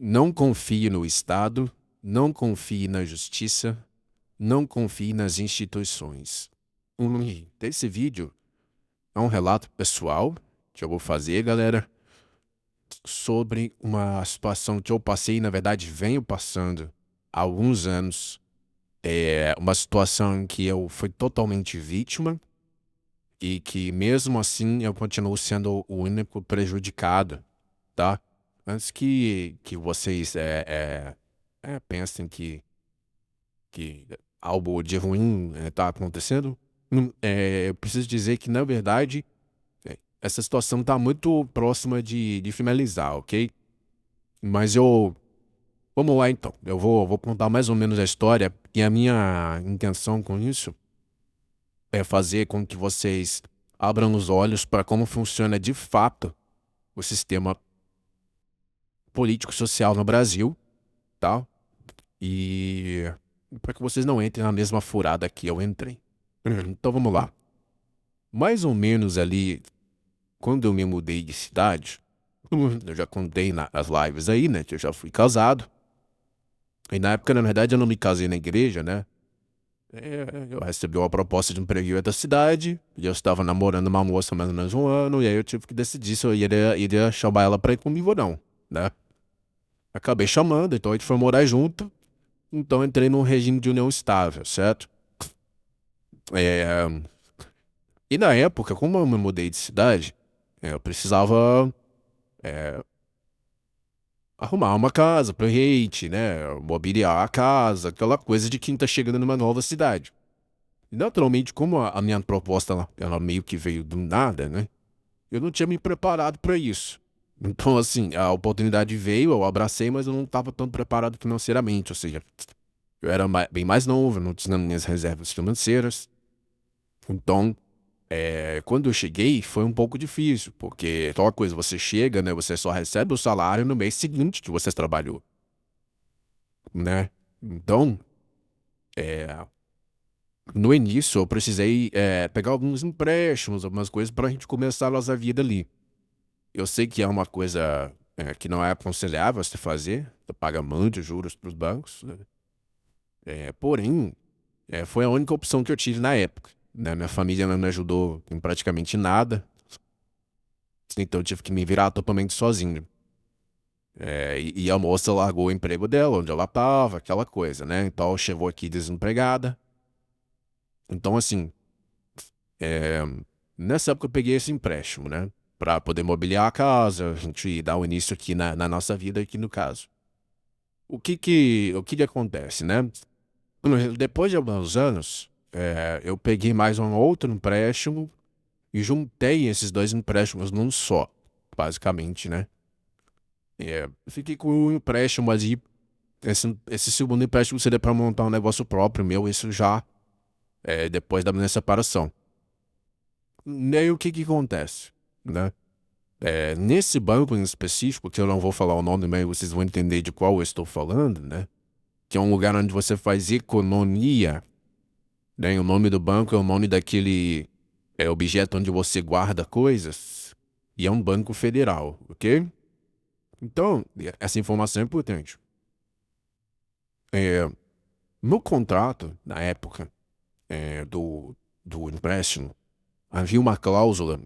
Não confie no Estado, não confie na justiça, não confie nas instituições. Esse vídeo é um relato pessoal que eu vou fazer, galera, sobre uma situação que eu passei, na verdade, venho passando há alguns anos. É uma situação em que eu fui totalmente vítima e que, mesmo assim, eu continuo sendo o único prejudicado, tá? Antes que vocês pensem que algo de ruim está acontecendo, eu preciso dizer que, na verdade, essa situação está muito próxima de finalizar, ok? Mas vamos lá então. Eu vou contar mais ou menos a história e a minha intenção com isso é fazer com que vocês abram os olhos para como funciona de fato o sistema político-social no Brasil, tá? E para que vocês não entrem na mesma furada que eu entrei. Então vamos lá. Mais ou menos ali, quando eu me mudei de cidade, eu já contei nas lives aí, né, que eu já fui casado. E na época, na verdade, eu não me casei na igreja, né? Eu recebi uma proposta de emprego em outra cidade, e eu estava namorando uma moça há mais ou menos um ano, e aí eu tive que decidir se eu iria chamar ela pra ir comigo ou não, né? Acabei chamando, então a gente foi morar junto, então entrei num regime de união estável, certo? É, E na época, como eu me mudei de cidade, eu precisava arrumar uma casa pra gente, né? Mobiliar a casa, aquela coisa de quem tá chegando numa nova cidade. E naturalmente, como a minha proposta ela meio que veio do nada, né? Eu não tinha me preparado pra isso. Então, assim, a oportunidade veio, eu abracei, mas eu não estava tão preparado financeiramente. Ou seja, eu era bem mais novo, eu não tinha minhas reservas financeiras. Então, quando eu cheguei, foi um pouco difícil, porque aquela coisa, você chega, né? Você só recebe o salário no mês seguinte que você trabalhou, né? Então, no início, eu precisei pegar alguns empréstimos, algumas coisas para a gente começar a nossa vida ali. Eu sei que é uma coisa que não é aconselhável você fazer, você paga muito juros para os bancos, né? Porém, foi a única opção que eu tive na época, né? Minha família não me ajudou em praticamente nada, então eu tive que me virar totalmente sozinho. E a moça largou o emprego dela, onde ela estava, aquela coisa, né? Então ela chegou aqui desempregada. Então, assim, é, nessa época eu peguei esse empréstimo, né? Para poder mobiliar a casa, a gente dar o início aqui na nossa vida, aqui no caso. O que que acontece, né? Depois de alguns anos, eu peguei mais um outro empréstimo e juntei esses dois empréstimos num só, basicamente, né? Fiquei com um empréstimo ali. Esse segundo empréstimo seria para montar um negócio próprio meu, isso já depois da minha separação. E aí o que que acontece, né? Nesse banco em específico, que eu não vou falar o nome, mas vocês vão entender de qual eu estou falando, né? Que é um lugar onde você faz economia, né? O nome do banco é o nome daquele objeto onde você guarda coisas, e é um banco federal, ok? Então, essa informação é importante. É, no contrato, na época, do empréstimo, havia uma cláusula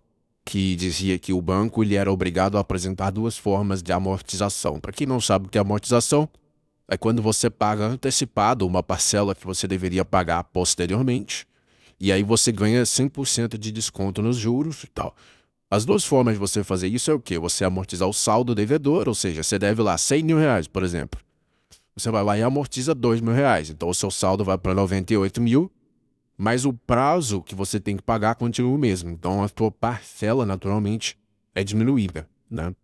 que dizia que o banco ele era obrigado a apresentar duas formas de amortização. Para quem não sabe o que é amortização, é quando você paga antecipado uma parcela que você deveria pagar posteriormente, e aí você ganha 100% de desconto nos juros e tal. As duas formas de você fazer isso é o quê? Você amortizar o saldo devedor, ou seja, você deve lá R$ 100.000, por exemplo. Você vai lá e amortiza R$ 2.000. Então o seu saldo vai para 98.000, mas o prazo que você tem que pagar continua o mesmo. Então a sua parcela, naturalmente, é diminuída, né?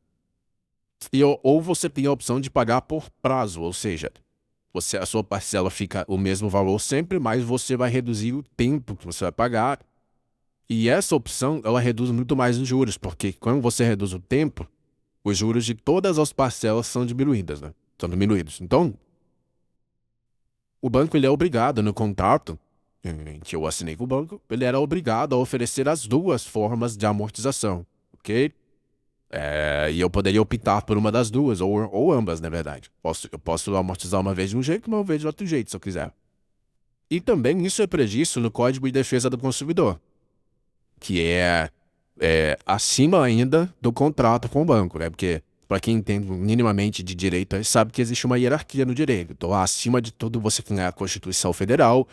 Ou você tem a opção de pagar por prazo, ou seja, a sua parcela fica o mesmo valor sempre, mas você vai reduzir o tempo que você vai pagar. E essa opção, ela reduz muito mais os juros, porque quando você reduz o tempo, os juros de todas as parcelas são diminuídas, né? São diminuídos. Então, o banco ele é obrigado no contrato que eu assinei com o banco, ele era obrigado a oferecer as duas formas de amortização, ok? E eu poderia optar por uma das duas, ou ambas, na verdade. Eu posso amortizar uma vez de um jeito e uma vez de outro jeito, se eu quiser. E também isso é previsto no Código de Defesa do Consumidor, que é acima ainda do contrato com o banco, né? Porque, para quem entende minimamente de direito, sabe que existe uma hierarquia no direito. Então, acima de tudo, você tem a Constituição Federal,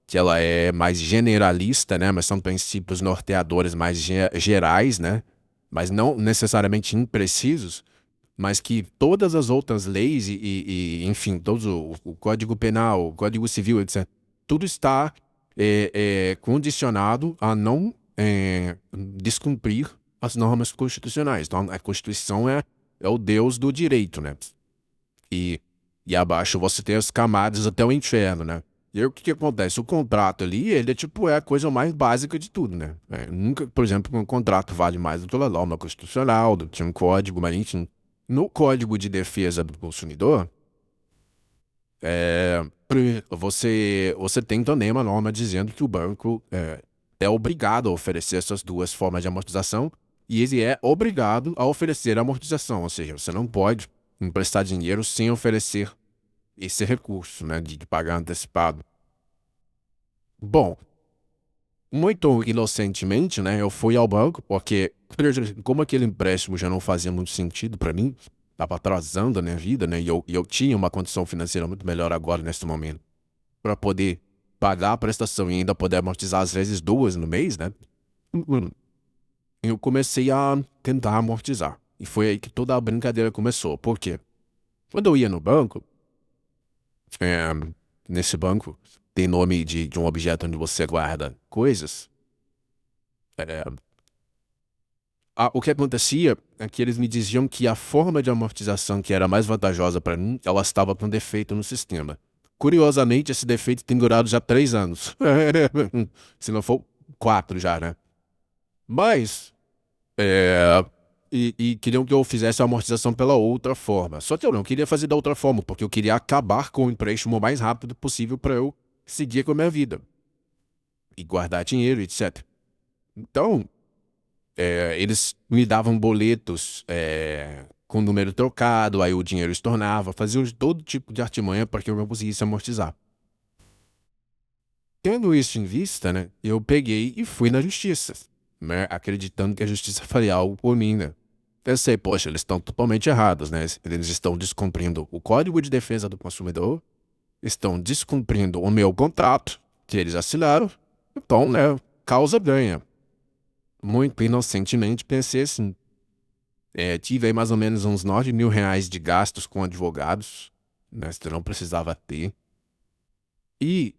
que ela é mais generalista, né? Mas são princípios norteadores mais gerais, né? Mas não necessariamente imprecisos, mas que todas as outras leis enfim, todos o Código Penal, o Código Civil, etc., tudo está condicionado a não descumprir as normas constitucionais. Então, a Constituição é o Deus do direito, né? E, e abaixo você tem as camadas até o inferno, né? E aí o que que acontece? O contrato ali, ele é a coisa mais básica de tudo, né? Nunca, por exemplo, um contrato vale mais do que uma norma constitucional, do que um código, mas enfim. No Código de Defesa do Consumidor, você tem também uma norma dizendo que o banco é obrigado a oferecer essas duas formas de amortização e ele é obrigado a oferecer a amortização, ou seja, você não pode emprestar dinheiro sem oferecer esse recurso, né, de pagar antecipado. Bom, muito inocentemente, né, eu fui ao banco porque, como aquele empréstimo já não fazia muito sentido para mim, estava atrasando a minha vida, né, e eu tinha uma condição financeira muito melhor agora, nesse momento, para poder pagar a prestação e ainda poder amortizar às vezes duas no mês, né, eu comecei a tentar amortizar. E foi aí que toda a brincadeira começou. Por quê? Quando eu ia no banco, é, nesse banco, tem nome de um objeto onde você guarda coisas. É, o que acontecia é que eles me diziam que a forma de amortização que era mais vantajosa para mim, ela estava com defeito no sistema. Curiosamente, esse defeito tem durado já 3 anos. Se não for 4 já, né? Mas, e queriam que eu fizesse a amortização pela outra forma. Só que eu não queria fazer da outra forma, porque eu queria acabar com o empréstimo o mais rápido possível para eu seguir com a minha vida. E guardar dinheiro, etc. Então, eles me davam boletos com número trocado, aí o dinheiro estornava, faziam todo tipo de artimanha para que eu não conseguisse amortizar. Tendo isso em vista, né, eu peguei e fui na justiça, né, acreditando que a justiça faria algo por mim, né. Pensei, poxa, eles estão totalmente errados, né, eles estão descumprindo o Código de Defesa do Consumidor, estão descumprindo o meu contrato que eles assinaram, então, né, causa ganha. Muito inocentemente pensei assim, tive aí mais ou menos uns 9.000 reais de gastos com advogados, né, que eu não precisava ter. E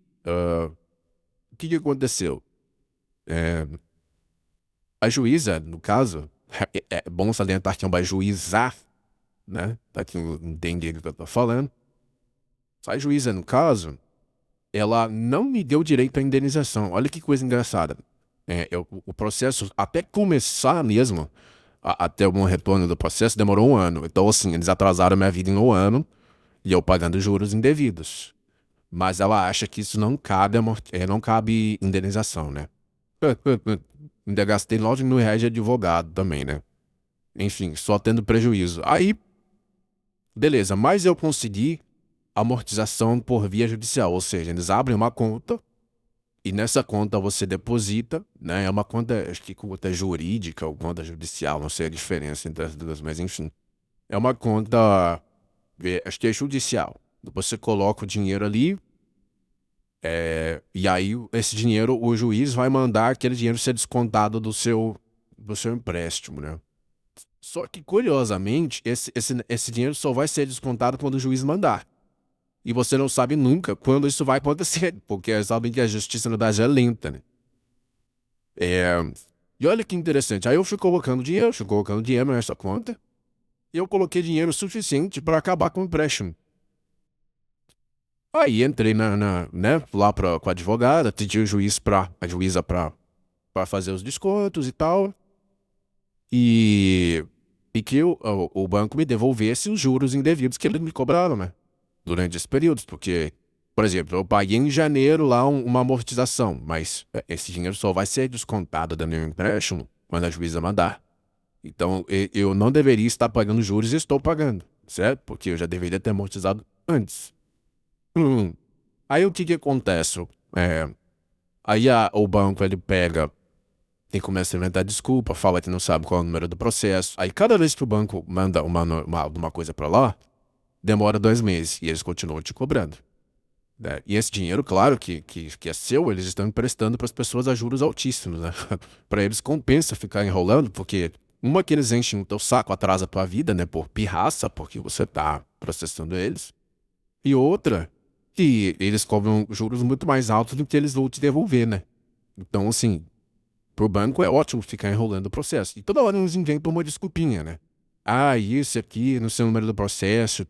o que aconteceu? A juíza, no caso, é bom salientar que é uma juíza, né? Pra quem entende do que eu tô falando. A juíza, no caso, ela não me deu direito à indenização. Olha que coisa engraçada. O processo, até começar mesmo, até o retorno do processo, demorou 1 ano. Então, assim, eles atrasaram minha vida em 1 ano e eu pagando juros indevidos. Mas ela acha que isso não cabe indenização, né? Ainda gastei 9.000 reais de advogado também, né? Enfim, só tendo prejuízo. Aí, beleza, mas eu consegui amortização por via judicial, ou seja, eles abrem uma conta e nessa conta você deposita, né? É uma conta, acho que conta jurídica ou conta judicial, não sei a diferença entre as duas, mas enfim. É uma conta, acho que é judicial. Você coloca o dinheiro ali, e aí esse dinheiro, o juiz vai mandar aquele dinheiro ser descontado do seu empréstimo, né? Só que, curiosamente, esse dinheiro só vai ser descontado quando o juiz mandar. E você não sabe nunca quando isso vai acontecer, porque sabem que a justiça no Brasil é lenta, né? E olha que interessante, aí eu fui colocando dinheiro nessa conta, e eu coloquei dinheiro suficiente para acabar com o empréstimo. Aí entrei né, lá com a advogada, pedi a juíza pra fazer os descontos e tal. E que o banco me devolvesse os juros indevidos que eles me cobraram, né? Durante esse período. Porque, por exemplo, eu paguei em janeiro lá uma amortização, mas esse dinheiro só vai ser descontado do meu empréstimo quando a juíza mandar. Então, eu não deveria estar pagando juros e estou pagando, certo? Porque eu já deveria ter amortizado antes. Aí o que que acontece? É, aí o banco ele pega e começa a inventar desculpa, fala que não sabe qual é o número do processo. Aí cada vez que o banco manda uma coisa para lá, demora 2 meses e eles continuam te cobrando, né? E esse dinheiro, claro que é seu, eles estão emprestando para as pessoas a juros altíssimos, né? Para eles compensa ficar enrolando, porque uma que eles enchem o teu saco, atrasa a tua vida, né? Por pirraça, porque você tá processando eles. E outra, que eles cobram juros muito mais altos do que eles vão te devolver, né? Então, assim, pro banco é ótimo ficar enrolando o processo. E toda hora eles inventam uma desculpinha, né? Ah, isso aqui, não sei o número do processo.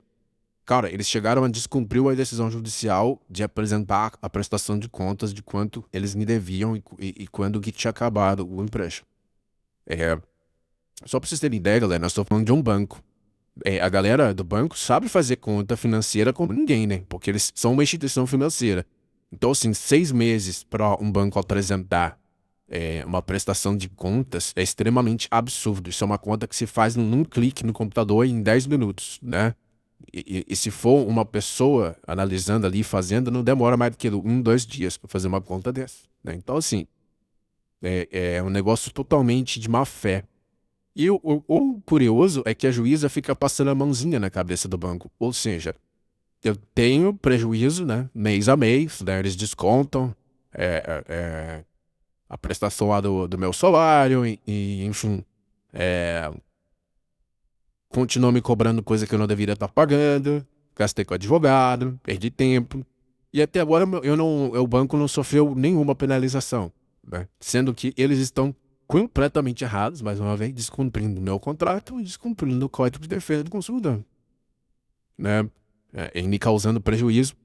Cara, eles chegaram a descumprir a decisão judicial de apresentar a prestação de contas de quanto eles me deviam e quando que tinha acabado o empréstimo. É, só pra vocês terem ideia, galera, nós estamos falando de um banco. A galera do banco sabe fazer conta financeira como ninguém, né? Porque eles são uma instituição financeira. Então, assim, 6 meses para um banco apresentar uma prestação de contas é extremamente absurdo. Isso é uma conta que se faz num clique no computador em 10 minutos, né? E se for uma pessoa analisando ali, fazendo, não demora mais do que 1, 2 dias para fazer uma conta dessa, né? Então, assim, é um negócio totalmente de má fé. E o curioso é que a juíza fica passando a mãozinha na cabeça do banco. Ou seja, eu tenho prejuízo, né? Mês a mês, né? Eles descontam a prestação lá do meu salário e enfim, continuam me cobrando coisa que eu não deveria estar pagando, gastei com advogado, perdi tempo. E até agora o banco não sofreu nenhuma penalização, né? Sendo que eles estão completamente errados, mais uma vez, descumprindo o meu contrato e descumprindo o Código de Defesa do Consumidor, né? Em me causando prejuízo.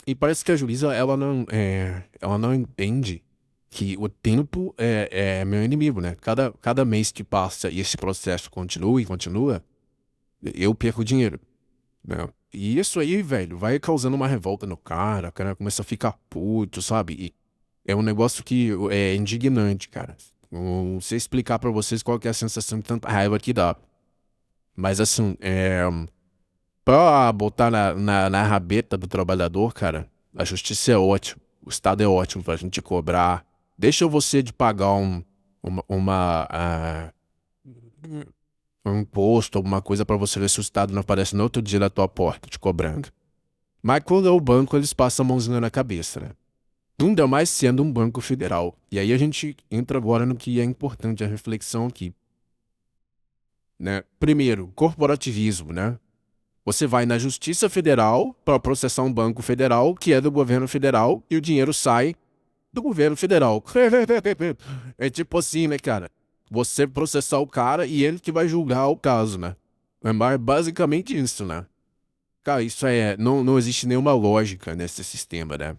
E parece que a juíza, ela não entende que o tempo é meu inimigo, né? Cada mês que passa e esse processo continua e continua, eu perco dinheiro, né? E isso aí, velho, vai causando uma revolta no cara, o cara começa a ficar puto, sabe? E é um negócio que é indignante, cara. Não sei explicar pra vocês qual que é a sensação de tanta raiva que dá. Mas assim, pra botar na rabeta do trabalhador, cara, a justiça é ótima. O Estado é ótimo pra gente cobrar. Deixa você de pagar um imposto, alguma coisa pra você ver se o Estado não aparece no outro dia na tua porta te cobrando. Mas quando é o banco, eles passam a mãozinha na cabeça, né? Ainda mais sendo um banco federal. E aí a gente entra agora no que é importante, a reflexão aqui, né? Primeiro, corporativismo, né? Você vai na Justiça Federal para processar um banco federal que é do governo federal e o dinheiro sai do governo federal. É tipo assim, né, cara? Você processar o cara e ele que vai julgar o caso, né? É basicamente isso, né? Cara, isso não existe nenhuma lógica nesse sistema, né?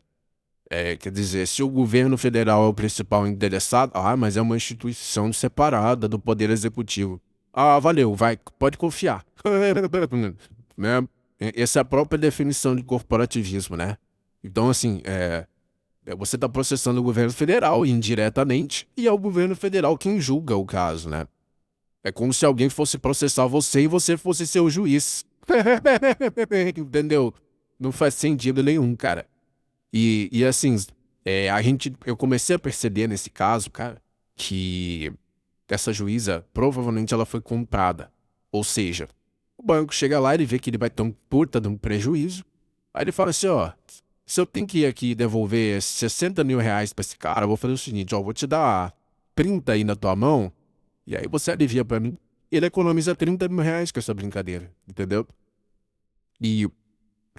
Quer dizer, se o governo federal é o principal interessado, mas é uma instituição separada do Poder Executivo. Ah, valeu, vai, pode confiar. Né? Essa é a própria definição de corporativismo, né? Então, assim, você está processando o governo federal indiretamente e é o governo federal quem julga o caso, né? É como se alguém fosse processar você e você fosse seu juiz. Entendeu? Não faz sentido nenhum, cara. E assim, eu comecei a perceber nesse caso, cara, que essa juíza, provavelmente ela foi comprada. Ou seja, o banco chega lá e vê que ele vai ter um puta de um prejuízo. Aí ele fala assim, ó, se eu tenho que ir aqui devolver 60 mil reais pra esse cara, eu vou fazer o seguinte, ó, vou te dar 30 aí na tua mão, e aí você alivia pra mim. Ele economiza 30 mil reais com essa brincadeira, entendeu? E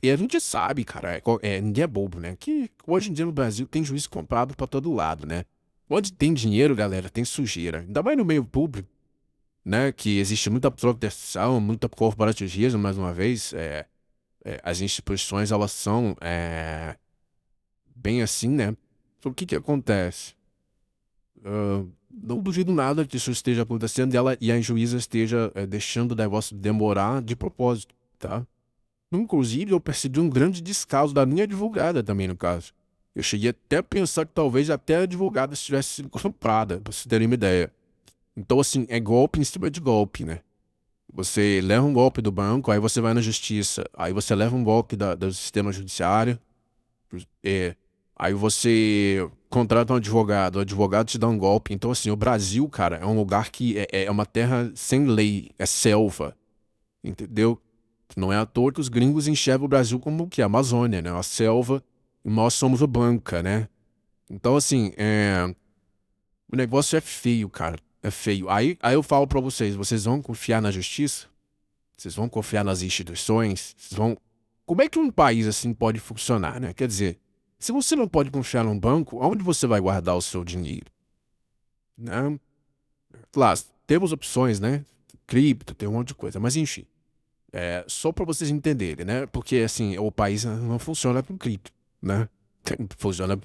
E a gente sabe, cara, ninguém é bobo, né? Que hoje em dia no Brasil tem juiz comprado pra todo lado, né? Onde tem dinheiro, galera, tem sujeira. Ainda mais no meio público, né? Que existe muita proteção, muita corporativismo, mais uma vez. As instituições, elas são bem assim, né? Então, o que que acontece? Não duvido nada que isso esteja acontecendo e a juíza esteja deixando o negócio demorar de propósito, tá? Inclusive, eu percebi um grande descaso da minha advogada também, no caso. Eu cheguei até a pensar que talvez até a advogada estivesse sendo comprada, pra vocês terem uma ideia. Então, assim, é golpe em cima de golpe, né? Você leva um golpe do banco, aí você vai na justiça, aí você leva um golpe do sistema judiciário, é, aí você contrata um advogado, o advogado te dá um golpe. Então, assim, o Brasil, cara, é um lugar que é uma terra sem lei, é selva, entendeu? Não é à toa que os gringos enxergam o Brasil como o que? A Amazônia, né? A selva, e nós somos o banca, né? Então, assim, o negócio é feio, cara. É feio. Aí eu falo pra vocês, vocês vão confiar na justiça? Vocês vão confiar nas instituições? Vocês vão... Como é que um país assim pode funcionar, né? Quer dizer, se você não pode confiar num banco, onde você vai guardar o seu dinheiro? Né? Claro, temos opções, né? Cripto, tem um monte de coisa, mas enfim. Só para vocês entenderem, né? Porque assim, o país não funciona com cripto, né? Funciona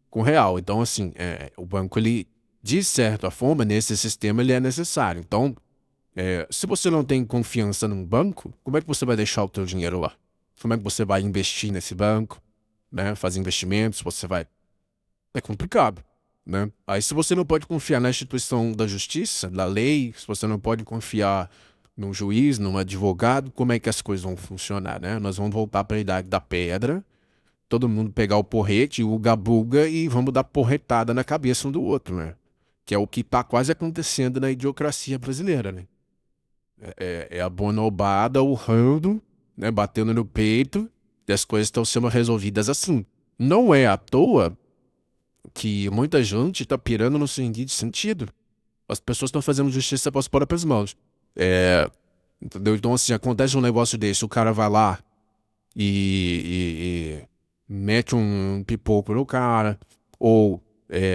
com real. Então, assim, o banco, ele, de certa forma, nesse sistema, ele é necessário. Então, se você não tem confiança num banco, como é que você vai deixar o seu dinheiro lá? Como é que você vai investir nesse banco, né? Fazer investimentos, você vai... É complicado, né? Aí se você não pode confiar na instituição da justiça, da lei, se você não pode confiar num juiz, num advogado, como é que as coisas vão funcionar, né? Nós vamos voltar para a idade da pedra, todo mundo pegar o porrete, o uga-buga e vamos dar porretada na cabeça um do outro, né? Que é o que tá quase acontecendo na idiocracia brasileira, né? É a bonobada urrando, né, batendo no peito, e as coisas estão sendo resolvidas assim. Não é à toa que muita gente está pirando no seguinte sentido. As pessoas estão fazendo justiça com as próprias mãos. Entendeu? Então, assim, acontece um negócio desse, o cara vai lá e mete um pipoco no cara, ou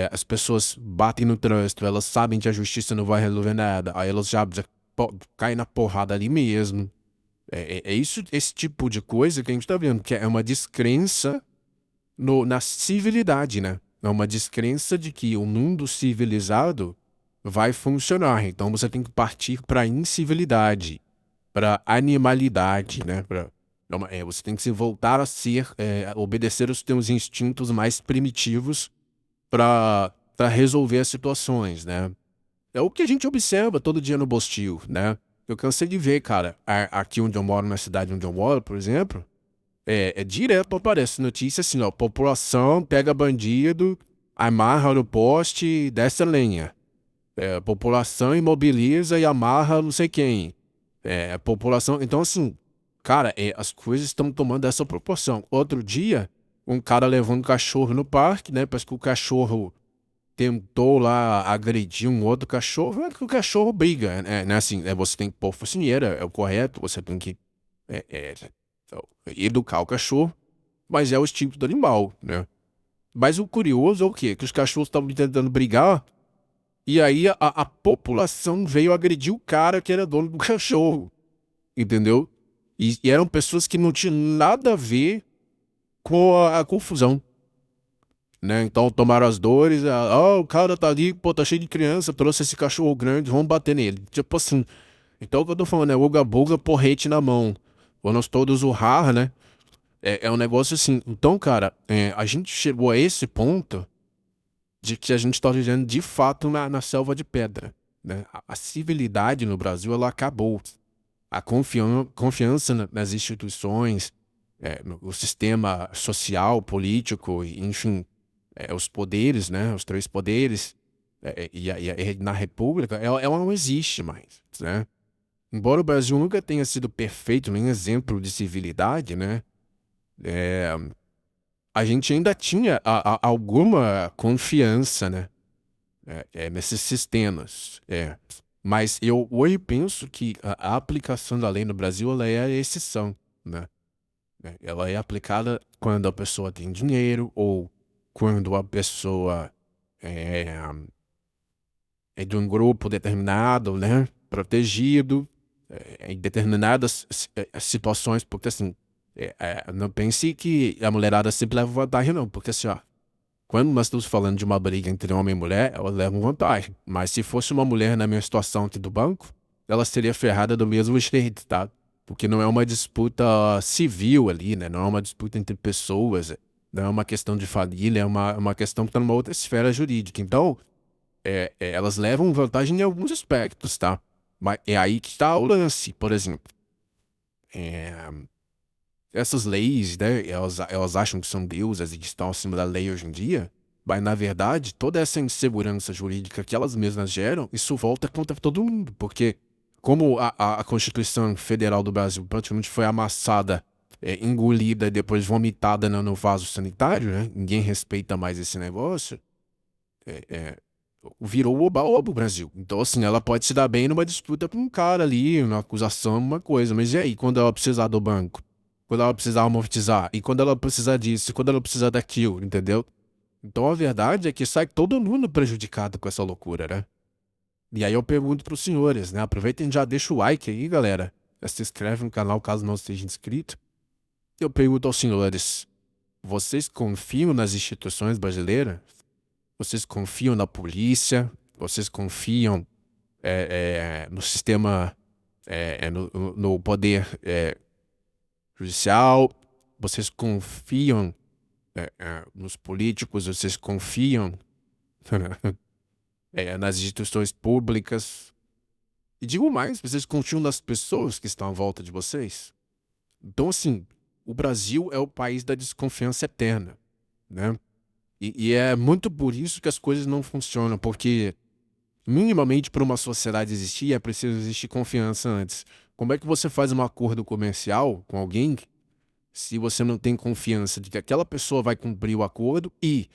as pessoas batem no trânsito, elas sabem que a justiça não vai resolver nada, aí elas já caem na porrada ali mesmo. Isso, esse tipo de coisa que a gente tá vendo, que é uma descrença na civilidade, né? É uma descrença de que o mundo civilizado vai funcionar. Então você tem que partir para incivilidade, para animalidade, né? Você tem que se voltar a ser, obedecer os teus instintos mais primitivos para resolver as situações, né? É o que a gente observa todo dia no Bostil, né? Eu cansei de ver, cara, aqui onde eu moro, na cidade onde eu moro, por exemplo, direto aparece notícia assim, ó, população pega bandido, amarra no poste e desce a lenha. População imobiliza e amarra não sei quem. População... Então, assim, cara, as coisas estão tomando essa proporção. Outro dia, um cara levou um cachorro no parque, né? Parece que o cachorro tentou lá agredir um outro cachorro, é que o cachorro briga, né? Assim, você tem que pôr focinheira, é o correto, você tem que é, é, educar o cachorro, mas é o instinto do animal, né? Mas o curioso é o quê? Que os cachorros estavam tentando brigar, e aí a população veio agredir o cara que era dono do cachorro, entendeu? E eram pessoas que não tinham nada a ver com a confusão, né? Então tomaram as dores, o cara tá ali, pô, tá cheio de criança, trouxe esse cachorro grande, vamos bater nele. Tipo assim, então o que eu tô falando é uga-buga, porrete na mão. Vamos todos urrar, né? É um negócio assim. Então, cara, a gente chegou a esse ponto de que a gente tá vivendo de fato na selva de pedra, né? A civilidade no Brasil, ela acabou. A confiança nas instituições, no sistema social, político, enfim, os poderes, né? Os três poderes, na República, ela não existe mais, né? Embora o Brasil nunca tenha sido perfeito, nem exemplo de civilidade, né? A gente ainda tinha alguma confiança, né? Nesses sistemas. Mas eu hoje penso que a aplicação da lei no Brasil, ela é a exceção, né? Ela é aplicada quando a pessoa tem dinheiro ou quando a pessoa é, é de um grupo determinado, né? Protegido, em determinadas situações, porque assim, não pense que a mulherada sempre leva vantagem, não, porque assim, ó, quando nós estamos falando de uma briga entre homem e mulher, ela leva vantagem. Mas se fosse uma mulher na minha situação aqui do banco, ela seria ferrada do mesmo jeito, tá? Porque não é uma disputa civil ali, né? Não é uma disputa entre pessoas, não é uma questão de família, é uma questão que está numa outra esfera jurídica. Então, elas levam vantagem em alguns aspectos, tá? Mas é aí que está o lance, por exemplo. É, essas leis, né, elas acham que são deusas e que estão acima da lei hoje em dia, mas na verdade, toda essa insegurança jurídica que elas mesmas geram, isso volta contra todo mundo, porque como a Constituição Federal do Brasil praticamente foi amassada, engolida e depois vomitada no vaso sanitário, né, ninguém respeita mais esse negócio, virou o oba-oba o Brasil. Então, assim, ela pode se dar bem numa disputa com um cara ali, uma acusação, uma coisa. Mas e aí, quando ela precisar do banco? Quando ela precisar amortizar? E quando ela precisar disso? E quando ela precisar daquilo? Entendeu? Então, a verdade é que sai todo mundo prejudicado com essa loucura, né? E aí eu pergunto pros senhores, né? Aproveitem e já deixa o like aí, galera. Já se inscreve no canal caso não esteja inscrito. Eu pergunto aos senhores, vocês confiam nas instituições brasileiras? Vocês confiam na polícia? Vocês confiam no sistema, no poder judicial? Vocês confiam nos políticos? Vocês confiam nas instituições públicas? E digo mais, vocês confiam nas pessoas que estão à volta de vocês? Então, assim, o Brasil é o país da desconfiança eterna, né? E é muito por isso que as coisas não funcionam, porque minimamente para uma sociedade existir é preciso existir confiança antes. Como é que você faz um acordo comercial com alguém se você não tem confiança de que aquela pessoa vai cumprir o acordo e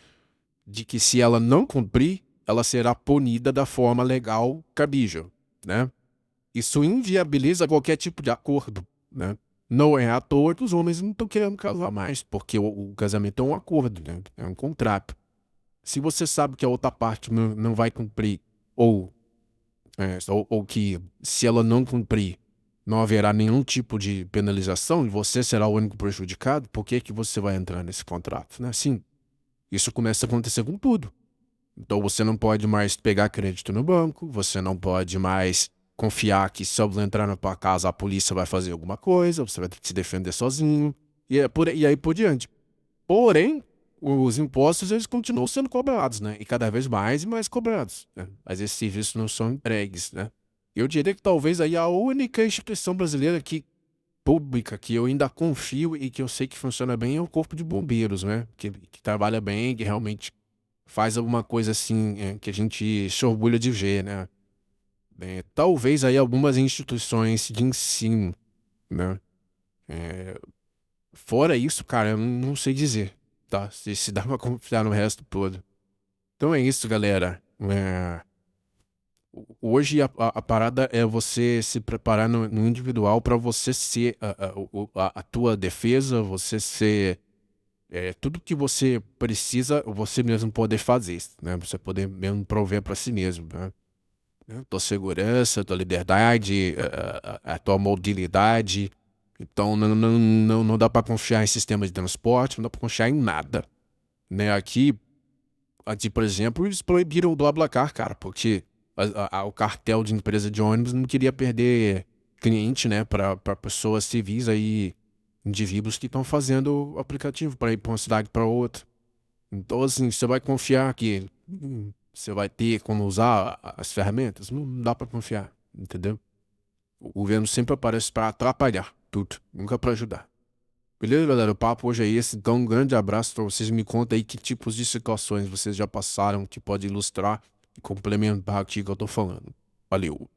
de que se ela não cumprir, ela será punida da forma legal cabível, né? Isso inviabiliza qualquer tipo de acordo, né? Não é à toa que os homens não estão querendo casar mais, porque o casamento é um acordo, né? É um contrato. Se você sabe que a outra parte não vai cumprir, ou ou que se ela não cumprir, não haverá nenhum tipo de penalização e você será o único prejudicado, por que que você vai entrar nesse contrato, né? Sim, isso começa a acontecer com tudo. Então você não pode mais pegar crédito no banco, você não pode mais confiar que se eu entrar na tua casa a polícia vai fazer alguma coisa, você vai ter que se defender sozinho, e aí por diante. Porém, os impostos eles continuam sendo cobrados, né? E cada vez mais e mais cobrados, né? Mas esses serviços não são entregues, né? Eu diria que talvez aí a única instituição brasileira pública que eu ainda confio e que eu sei que funciona bem é o Corpo de Bombeiros, né? Que trabalha bem, que realmente faz alguma coisa assim que a gente se orgulha de ver, né? Talvez aí algumas instituições de ensino, né? Fora isso, cara, eu não sei dizer, tá? Se dá pra confiar no resto todo. Então é isso, galera. Hoje a parada é você se preparar no individual pra você ser a tua defesa, você ser tudo que você precisa, você mesmo poder fazer, né? Você poder mesmo prover pra si mesmo, né? Tua segurança, tua liberdade, a tua mobilidade. Então não dá pra confiar em sistema de transporte, não dá pra confiar em nada, né? Aqui, por exemplo, eles proibiram o BlaBlaCar, cara, porque o cartel de empresa de ônibus não queria perder cliente, né, para pessoas civis aí, indivíduos que estão fazendo o aplicativo para ir para uma cidade para outra. Então, assim, você vai confiar que você vai ter como usar as ferramentas? Não dá para confiar, entendeu? O governo sempre aparece para atrapalhar tudo, nunca para ajudar. Beleza, galera? O papo hoje é esse. Então, um grande abraço para vocês. Me conta aí que tipos de situações vocês já passaram que pode ilustrar e complementar aqui que eu tô falando. Valeu!